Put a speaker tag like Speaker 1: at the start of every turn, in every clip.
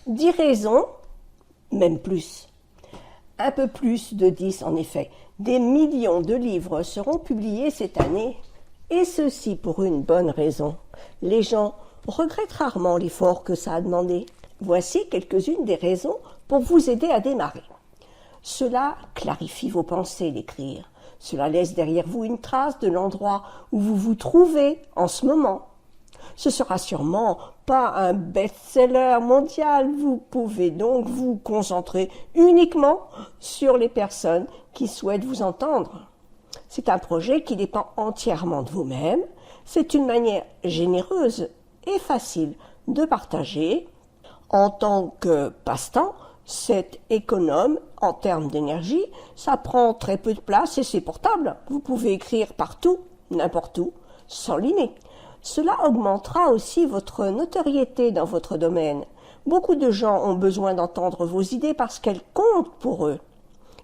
Speaker 1: 10 raisons, même plus. Un peu plus de 10 en effet. Des millions de livres seront publiés cette année, et ceci pour une bonne raison. Les gens regrettent rarement l'effort que ça a demandé. Voici quelques-unes des raisons pour vous aider à démarrer. Cela clarifie vos pensées d'écrire. Cela laisse derrière vous une trace de l'endroit où vous vous trouvez en ce moment. Ce sera sûrement pas un best-seller mondial. Vous pouvez donc vous concentrer uniquement sur les personnes qui souhaitent vous entendre. C'est un projet qui dépend entièrement de vous-même. C'est une manière généreuse et facile de partager. En tant que passe-temps, c'est économe en termes d'énergie. Ça prend très peu de place et c'est portable. Vous pouvez écrire partout, n'importe où, sans limite. Cela augmentera aussi votre notoriété dans votre domaine. Beaucoup de gens ont besoin d'entendre vos idées parce qu'elles comptent pour eux.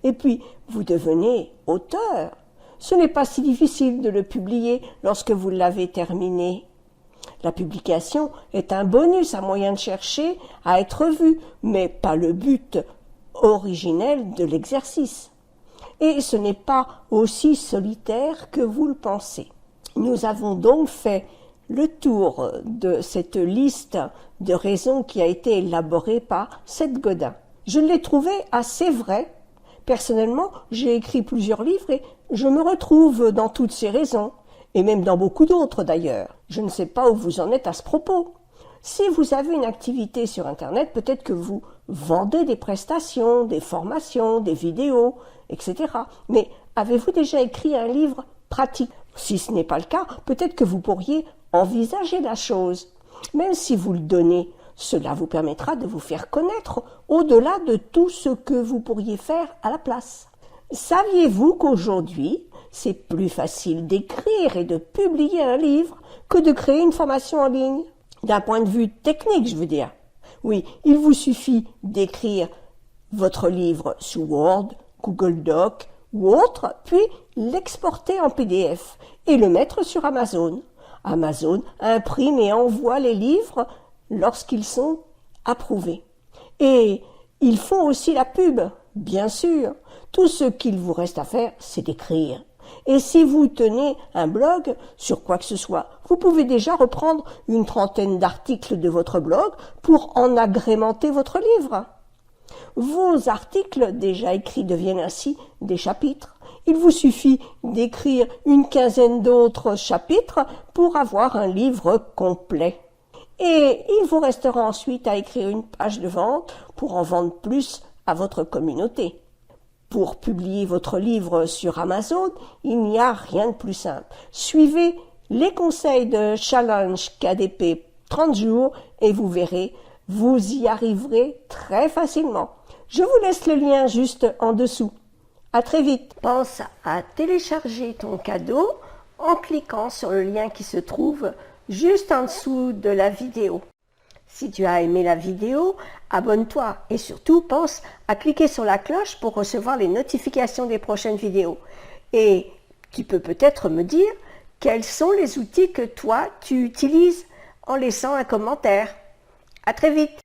Speaker 1: Et puis, vous devenez auteur. Ce n'est pas si difficile de le publier lorsque vous l'avez terminé. La publication est un bonus, un moyen de chercher à être vu, mais pas le but originel de l'exercice. Et ce n'est pas aussi solitaire que vous le pensez. Nous avons donc fait le tour de cette liste de raisons qui a été élaborée par Seth Godin. Je l'ai trouvé assez vrai. Personnellement, j'ai écrit plusieurs livres et je me retrouve dans toutes ces raisons, et même dans beaucoup d'autres d'ailleurs. Je ne sais pas où vous en êtes à ce propos. Si vous avez une activité sur Internet, peut-être que vous vendez des prestations, des formations, des vidéos, etc. Mais avez-vous déjà écrit un livre pratique? Si ce n'est pas le cas, peut-être que vous pourriez envisager la chose. Même si vous le donnez, cela vous permettra de vous faire connaître au-delà de tout ce que vous pourriez faire à la place. Saviez-vous qu'aujourd'hui, c'est plus facile d'écrire et de publier un livre que de créer une formation en ligne? D'un point de vue technique, je veux dire. Oui, il vous suffit d'écrire votre livre sous Word, Google Doc ou autre, puis l'exporter en PDF et le mettre sur Amazon. Amazon imprime et envoie les livres lorsqu'ils sont approuvés. Et ils font aussi la pub, bien sûr. Tout ce qu'il vous reste à faire, c'est d'écrire. Et si vous tenez un blog sur quoi que ce soit, vous pouvez déjà reprendre une trentaine d'articles de votre blog pour en agrémenter votre livre. Vos articles déjà écrits deviennent ainsi des chapitres. Il vous suffit d'écrire une quinzaine d'autres chapitres pour avoir un livre complet. Et il vous restera ensuite à écrire une page de vente pour en vendre plus à votre communauté. Pour publier votre livre sur Amazon, il n'y a rien de plus simple. Suivez les conseils de Challenge KDP 30 jours et vous verrez, vous y arriverez très facilement. Je vous laisse le lien juste en dessous. À très vite. Pense à télécharger ton cadeau en cliquant sur le lien qui se trouve juste en dessous de la vidéo. Si tu as aimé la vidéo, abonne-toi et surtout pense à cliquer sur la cloche pour recevoir les notifications des prochaines vidéos. Et tu peux peut-être me dire quels sont les outils que toi tu utilises en laissant un commentaire. À très vite.